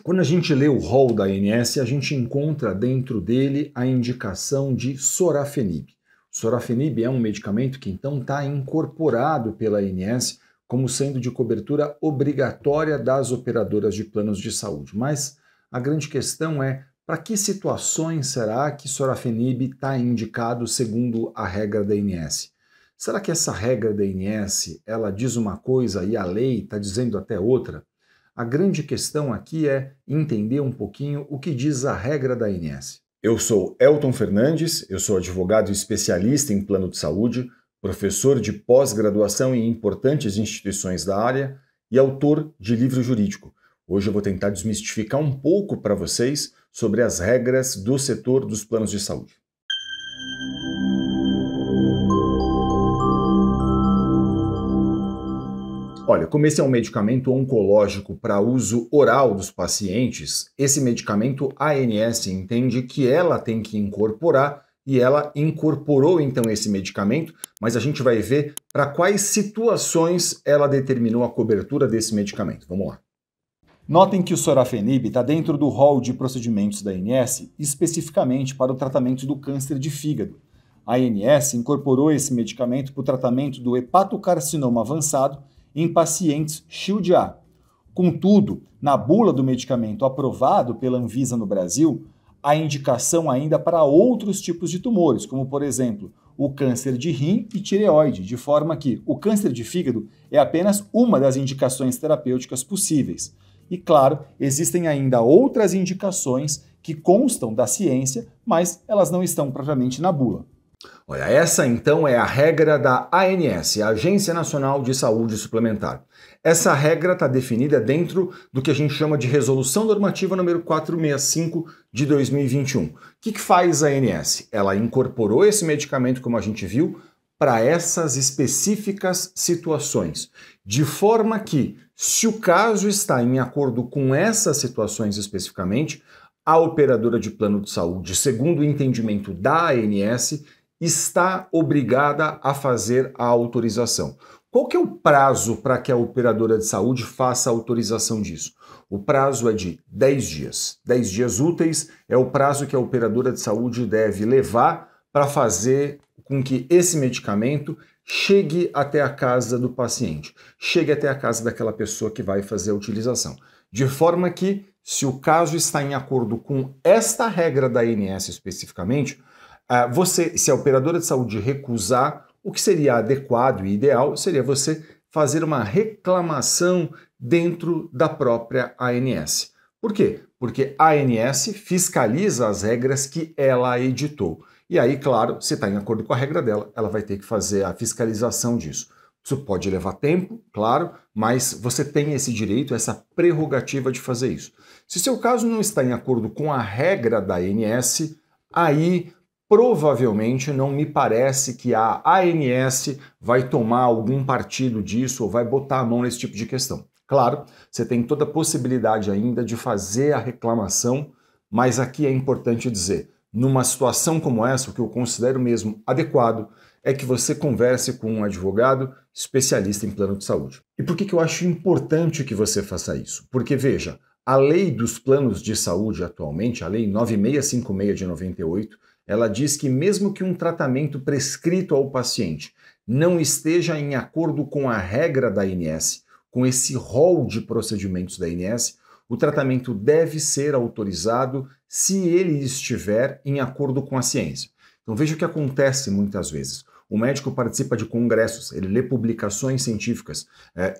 Quando a gente lê o rol da ANS, a gente encontra dentro dele a indicação de sorafenib. O sorafenib é um medicamento que então está incorporado pela ANS como sendo de cobertura obrigatória das operadoras de planos de saúde. Mas a grande questão é, para que situações será que sorafenib está indicado segundo a regra da ANS? Será que essa regra da ANS, ela diz uma coisa e a lei está dizendo até outra? A grande questão aqui é entender um pouquinho o que diz a regra da ANS. Eu sou Elton Fernandes, eu sou advogado especialista em plano de saúde, professor de pós-graduação em importantes instituições da área e autor de livro jurídico. Hoje eu vou tentar desmistificar um pouco para vocês sobre as regras do setor dos planos de saúde. Olha, como esse é um medicamento oncológico para uso oral dos pacientes, esse medicamento a ANS entende que ela tem que incorporar e ela incorporou então esse medicamento, mas a gente vai ver para quais situações ela determinou a cobertura desse medicamento. Vamos lá. Notem que o sorafenib está dentro do rol de procedimentos da ANS, especificamente para o tratamento do câncer de fígado. A ANS incorporou esse medicamento para o tratamento do hepatocarcinoma avançado em pacientes SHIELD-A. Contudo, na bula do medicamento aprovado pela Anvisa no Brasil, há indicação ainda para outros tipos de tumores, como, por exemplo, o câncer de rim e tireoide, de forma que o câncer de fígado é apenas uma das indicações terapêuticas possíveis. E, claro, existem ainda outras indicações que constam da ciência, mas elas não estão propriamente na bula. Olha, essa então é a regra da ANS, a Agência Nacional de Saúde Suplementar. Essa regra está definida dentro do que a gente chama de Resolução Normativa número 465 de 2021. O que faz a ANS? Ela incorporou esse medicamento, como a gente viu, para essas específicas situações, de forma que, se o caso está em acordo com essas situações especificamente, a operadora de plano de saúde, segundo o entendimento da ANS, está obrigada a fazer a autorização. Qual que é o prazo para que a operadora de saúde faça a autorização disso? O prazo é de 10 dias. 10 dias úteis é o prazo que a operadora de saúde deve levar para fazer com que esse medicamento chegue até a casa do paciente, chegue até a casa daquela pessoa que vai fazer a utilização. De forma que, se o caso está em acordo com esta regra da ANS especificamente, se a operadora de saúde recusar, o que seria adequado e ideal seria você fazer uma reclamação dentro da própria ANS. Por quê? Porque a ANS fiscaliza as regras que ela editou. E aí, claro, se está em acordo com a regra dela, ela vai ter que fazer a fiscalização disso. Isso pode levar tempo, claro, mas você tem esse direito, essa prerrogativa de fazer isso. Se seu caso não está em acordo com a regra da ANS, aí provavelmente não me parece que a ANS vai tomar algum partido disso ou vai botar a mão nesse tipo de questão. Claro, você tem toda a possibilidade ainda de fazer a reclamação, mas aqui é importante dizer, numa situação como essa, o que eu considero mesmo adequado é que você converse com um advogado especialista em plano de saúde. E por que eu acho importante que você faça isso? Porque, veja, a lei dos planos de saúde atualmente, a lei 9656 de 98, ela diz que mesmo que um tratamento prescrito ao paciente não esteja em acordo com a regra da ANS, com esse rol de procedimentos da ANS, o tratamento deve ser autorizado se ele estiver em acordo com a ciência. Então veja o que acontece muitas vezes. O médico participa de congressos, ele lê publicações científicas,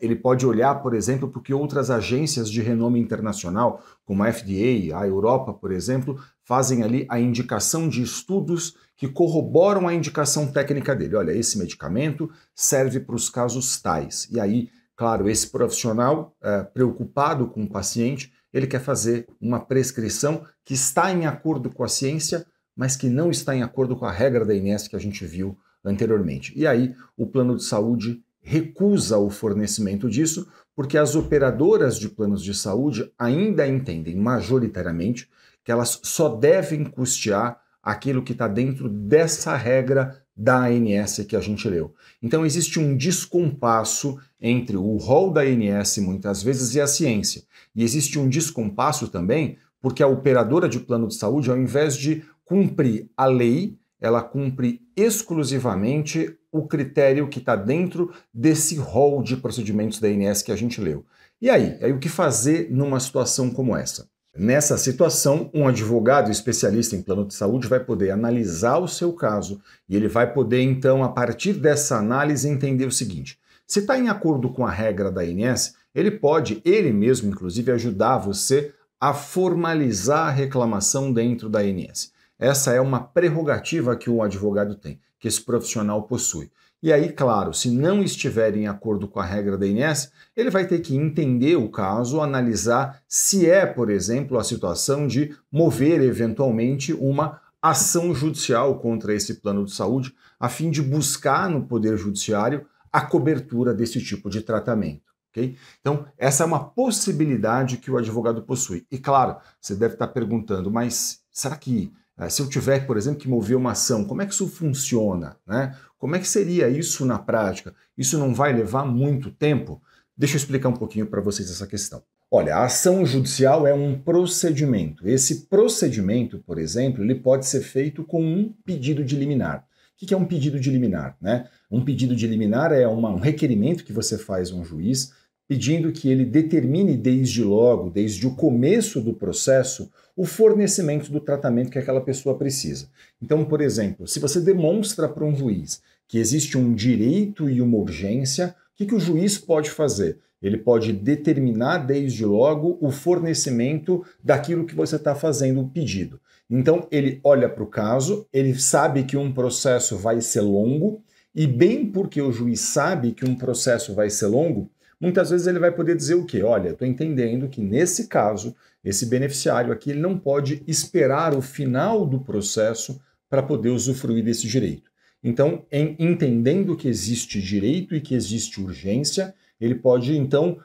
ele pode olhar, por exemplo, para o que outras agências de renome internacional, como a FDA, a Europa, por exemplo, fazem ali a indicação de estudos que corroboram a indicação técnica dele. Olha, esse medicamento serve para os casos tais. E aí, claro, esse profissional preocupado com o paciente, ele quer fazer uma prescrição que está em acordo com a ciência, mas que não está em acordo com a regra da ANS que a gente viu anteriormente. E aí o plano de saúde recusa o fornecimento disso porque as operadoras de planos de saúde ainda entendem majoritariamente que elas só devem custear aquilo que está dentro dessa regra da ANS que a gente leu. Então existe um descompasso entre o rol da ANS muitas vezes e a ciência. E existe um descompasso também porque a operadora de plano de saúde, ao invés de cumprir a lei, ela cumpre exclusivamente o critério que está dentro desse rol de procedimentos da ANS que a gente leu. E aí o que fazer numa situação como essa? Nessa situação, um advogado especialista em plano de saúde vai poder analisar o seu caso e ele vai poder, então, a partir dessa análise, entender o seguinte: se está em acordo com a regra da ANS, ele pode, ele mesmo, inclusive, ajudar você a formalizar a reclamação dentro da ANS. Essa é uma prerrogativa que o advogado tem, que esse profissional possui. E aí, claro, se não estiver em acordo com a regra da ANS, ele vai ter que entender o caso, analisar se é, por exemplo, a situação de mover eventualmente uma ação judicial contra esse plano de saúde, a fim de buscar no Poder Judiciário a cobertura desse tipo de tratamento. Okay? Então, essa é uma possibilidade que o advogado possui. E claro, você deve estar perguntando, mas será que se eu tiver, por exemplo, que mover uma ação, como é que isso funciona, né? Como é que seria isso na prática? Isso não vai levar muito tempo? Deixa eu explicar um pouquinho para vocês essa questão. Olha, a ação judicial é um procedimento. Esse procedimento, por exemplo, ele pode ser feito com um pedido de liminar. O que é um pedido de liminar, né? Um pedido de liminar é um requerimento que você faz a um juiz pedindo que ele determine desde logo, desde o começo do processo, o fornecimento do tratamento que aquela pessoa precisa. Então, por exemplo, se você demonstra para um juiz que existe um direito e uma urgência, o que o juiz pode fazer? Ele pode determinar desde logo o fornecimento daquilo que você está fazendo o pedido. Então, ele olha para o caso, ele sabe que um processo vai ser longo, e bem porque o juiz sabe que um processo vai ser longo, muitas vezes ele vai poder dizer o quê? Olha, estou entendendo que nesse caso, esse beneficiário aqui ele não pode esperar o final do processo para poder usufruir desse direito. Então, entendendo que existe direito e que existe urgência, ele pode, então,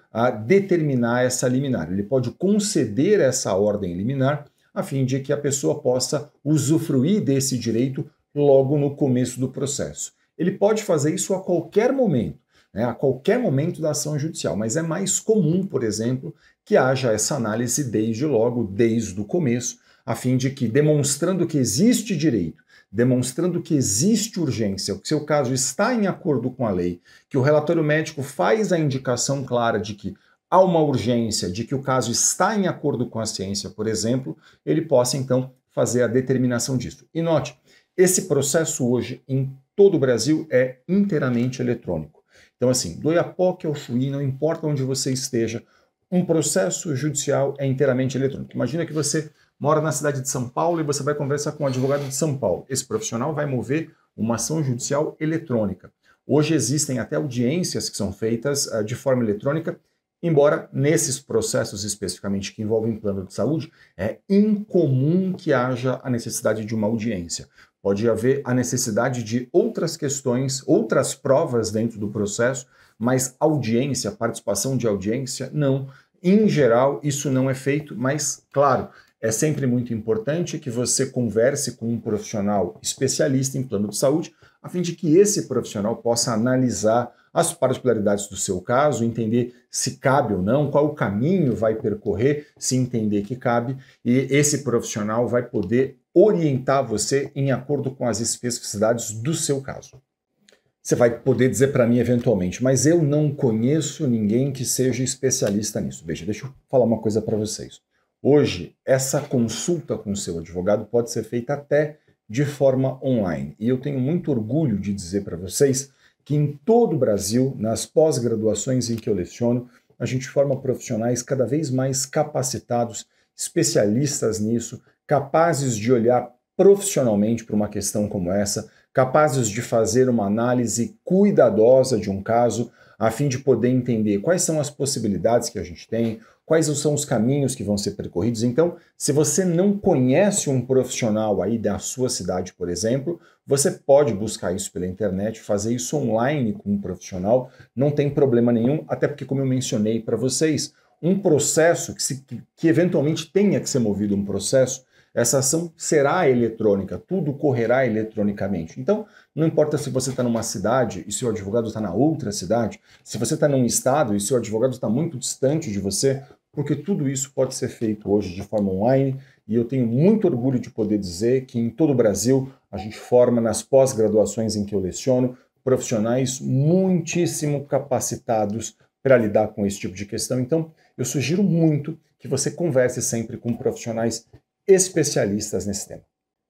determinar essa liminar. Ele pode conceder essa ordem liminar a fim de que a pessoa possa usufruir desse direito logo no começo do processo. Ele pode fazer isso a qualquer momento, né, a qualquer momento da ação judicial, mas é mais comum, por exemplo, que haja essa análise desde logo, desde o começo, a fim de que, demonstrando que existe direito, demonstrando que existe urgência, que seu caso está em acordo com a lei, que o relatório médico faz a indicação clara de que há uma urgência, de que o caso está em acordo com a ciência, por exemplo, ele possa, então, fazer a determinação disso. E note, esse processo hoje, em todo o Brasil, é inteiramente eletrônico. Então, assim, do Oiapoque ao Chuí, não importa onde você esteja, um processo judicial é inteiramente eletrônico. Imagina que você mora na cidade de São Paulo e você vai conversar com um advogado de São Paulo. Esse profissional vai mover uma ação judicial eletrônica. Hoje existem até audiências que são feitas de forma eletrônica, embora nesses processos especificamente que envolvem plano de saúde, é incomum que haja a necessidade de uma audiência. Pode haver a necessidade de outras questões, outras provas dentro do processo, mas audiência, participação de audiência, não. Em geral, isso não é feito, mas, claro, é sempre muito importante que você converse com um profissional especialista em plano de saúde, a fim de que esse profissional possa analisar as particularidades do seu caso, entender se cabe ou não, qual o caminho vai percorrer, se entender que cabe, e esse profissional vai poder orientar você em acordo com as especificidades do seu caso. Você vai poder dizer para mim eventualmente, mas eu não conheço ninguém que seja especialista nisso. Veja, deixa eu falar uma coisa para vocês. Hoje, essa consulta com o seu advogado pode ser feita até de forma online. E eu tenho muito orgulho de dizer para vocês que em todo o Brasil, nas pós-graduações em que eu leciono, a gente forma profissionais cada vez mais capacitados, especialistas nisso, capazes de olhar profissionalmente para uma questão como essa, capazes de fazer uma análise cuidadosa de um caso, a fim de poder entender quais são as possibilidades que a gente tem, quais são os caminhos que vão ser percorridos. Então, se você não conhece um profissional aí da sua cidade, por exemplo, você pode buscar isso pela internet, fazer isso online com um profissional, não tem problema nenhum, até porque, como eu mencionei para vocês, um processo que eventualmente tenha que ser movido um processo, essa ação será eletrônica, tudo correrá eletronicamente. Então, não importa se você está numa cidade e seu advogado está na outra cidade, se você está num estado e seu advogado está muito distante de você, porque tudo isso pode ser feito hoje de forma online, e eu tenho muito orgulho de poder dizer que em todo o Brasil a gente forma nas pós-graduações em que eu leciono profissionais muitíssimo capacitados para lidar com esse tipo de questão. Então, eu sugiro muito que você converse sempre com profissionais especialistas nesse tema.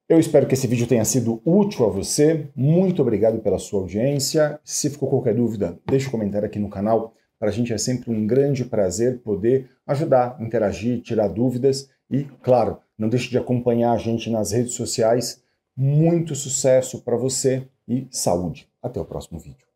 Eu espero que esse vídeo tenha sido útil a você. Muito obrigado pela sua audiência. Se ficou qualquer dúvida, deixe um comentário aqui no canal. Para a gente é sempre um grande prazer poder ajudar, interagir, tirar dúvidas e, claro, não deixe de acompanhar a gente nas redes sociais. Muito sucesso para você e saúde. Até o próximo vídeo.